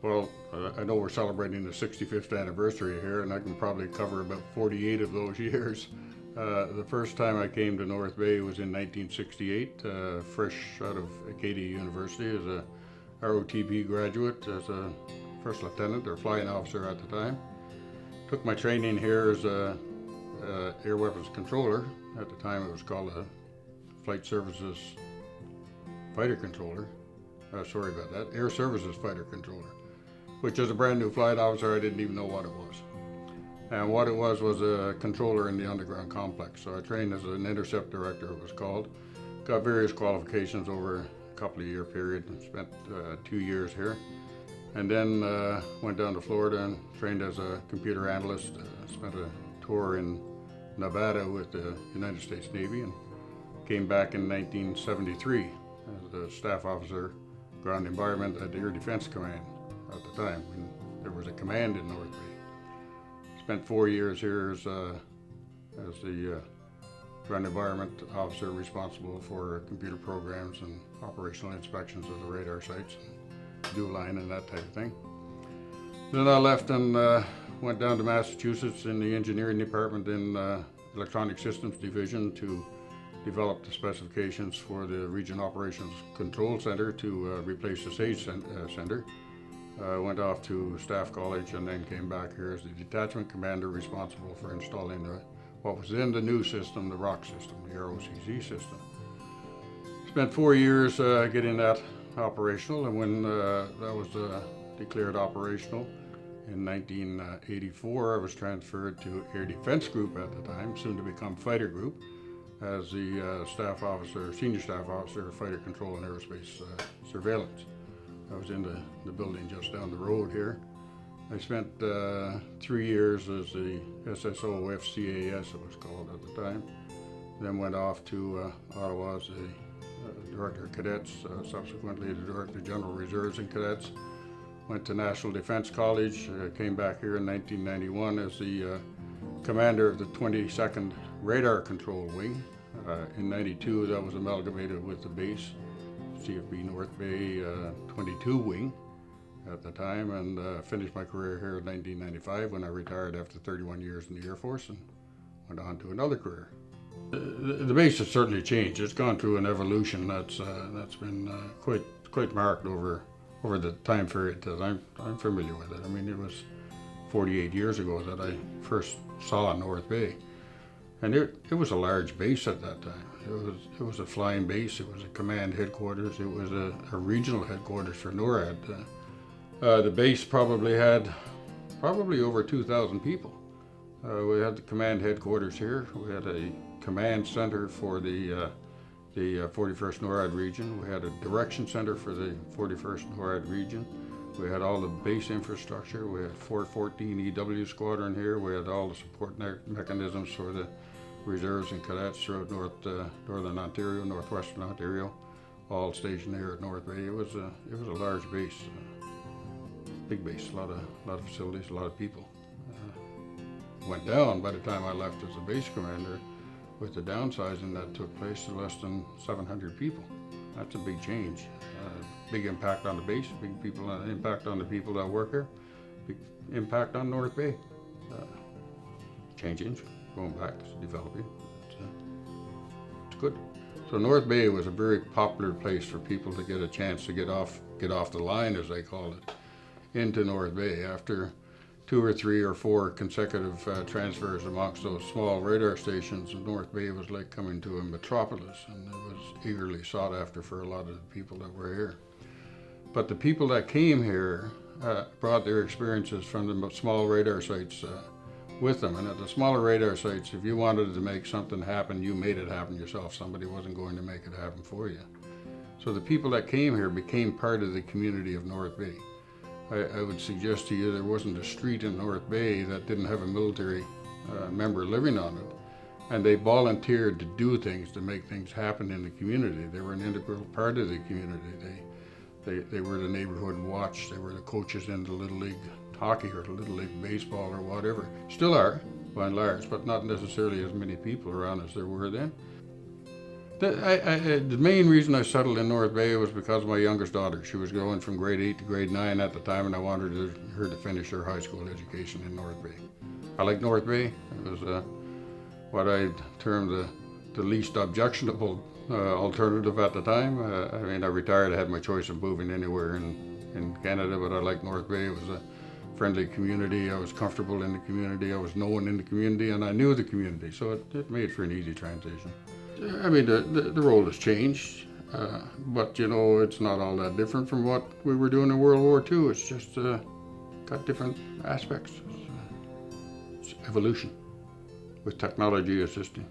Well, I know we're celebrating the 65th anniversary here, and I can probably cover about 48 of those years. The first time I came to North Bay was in 1968, fresh out of Acadia University as a ROTP graduate, as a first lieutenant or flying officer at the time. Took my training here as a air weapons controller. At the time it was called a Flight Services Fighter Controller. Sorry about that, Air Services Fighter Controller, which as a brand new flight officer I didn't even know what it was. And what it was a controller in the underground complex. So I trained as an intercept director, it was called. Got various qualifications over a couple of year period, and spent 2 years here. And then went down to Florida and trained as a computer analyst. Spent a tour in Nevada with the United States Navy and came back in 1973 as a staff officer, ground environment at the Air Defense Command at the time, when there was a command in North Bay. Spent 4 years here as the ground environment officer responsible for computer programs and operational inspections of the radar sites, and dual line and that type of thing. Then I left and went down to Massachusetts in the engineering department in Electronic Systems Division to develop the specifications for the Region Operations Control Center to replace the SAGE Center. Went off to Staff College and then came back here as the detachment commander responsible for installing what was in the new system, the ROC system, the ROCZ system. Spent 4 years getting that operational, and when that was declared operational in 1984, I was transferred to Air Defense Group at the time, soon to become Fighter Group, as the staff officer, senior staff officer, Fighter Control and Aerospace Surveillance. I was in the building just down the road here. I spent 3 years as the SSO FCAS, it was called at the time. Then went off to Ottawa as the Director of Cadets, subsequently the Director General Reserves and Cadets. Went to National Defense College, came back here in 1991 as the commander of the 22nd Radar Control Wing. In 92, that was amalgamated with the base, CFB North Bay 22 Wing at the time, and finished my career here in 1995 when I retired after 31 years in the Air Force and went on to another career. The base has certainly changed. It's gone through an evolution that's been quite marked over the time period that I'm familiar with it. I mean, it was 48 years ago that I first saw North Bay, and it was a large base at that time. It was a flying base. It was a command headquarters. It was a regional headquarters for NORAD. The base probably had over 2,000 people. We had the command headquarters here. We had a command center for the 41st NORAD region. We had a direction center for the 41st NORAD region. We had all the base infrastructure. We had 414 EW Squadron here. We had all the support mechanisms for the reserves and cadets throughout northern Ontario, northwestern Ontario, all stationed here at North Bay. It was a large base, big base, a lot of facilities, a lot of people. Went down by the time I left as a base commander with the downsizing that took place to less than 700 people. That's a big change. Big impact on the base, big impact on the people that work here, big impact on North Bay. Changing, going back, developing. It's good. So North Bay was a very popular place for people to get a chance to get off the line, as they call it, into North Bay after 2 or 3 or 4 consecutive transfers amongst those small radar stations. North Bay was like coming to a metropolis, and it was eagerly sought after for a lot of the people that were here. But the people that came here brought their experiences from the small radar sites with them. And at the smaller radar sites, if you wanted to make something happen, you made it happen yourself. Somebody wasn't going to make it happen for you. So the people that came here became part of the community of North Bay. I would suggest to you there wasn't a street in North Bay that didn't have a military member living on it. And they volunteered to do things, to make things happen in the community. They were an integral part of the community. They were the neighborhood watch. They were the coaches in the Little League hockey or the Little League baseball or whatever. Still are, by and large, but not necessarily as many people around as there were then. The main reason I settled in North Bay was because of my youngest daughter. She was going from grade 8 to grade 9 at the time, and I wanted her to finish her high school education in North Bay. I like North Bay. It was what I termed the least objectionable alternative at the time. I mean, I retired. I had my choice of moving anywhere in Canada, but I liked North Bay. It was a friendly community. I was comfortable in the community. I was known in the community, and I knew the community, so it made for an easy transition. I mean, the role has changed, but you know, it's not all that different from what we were doing in World War II. It's just got different aspects. It's evolution with technology assisting.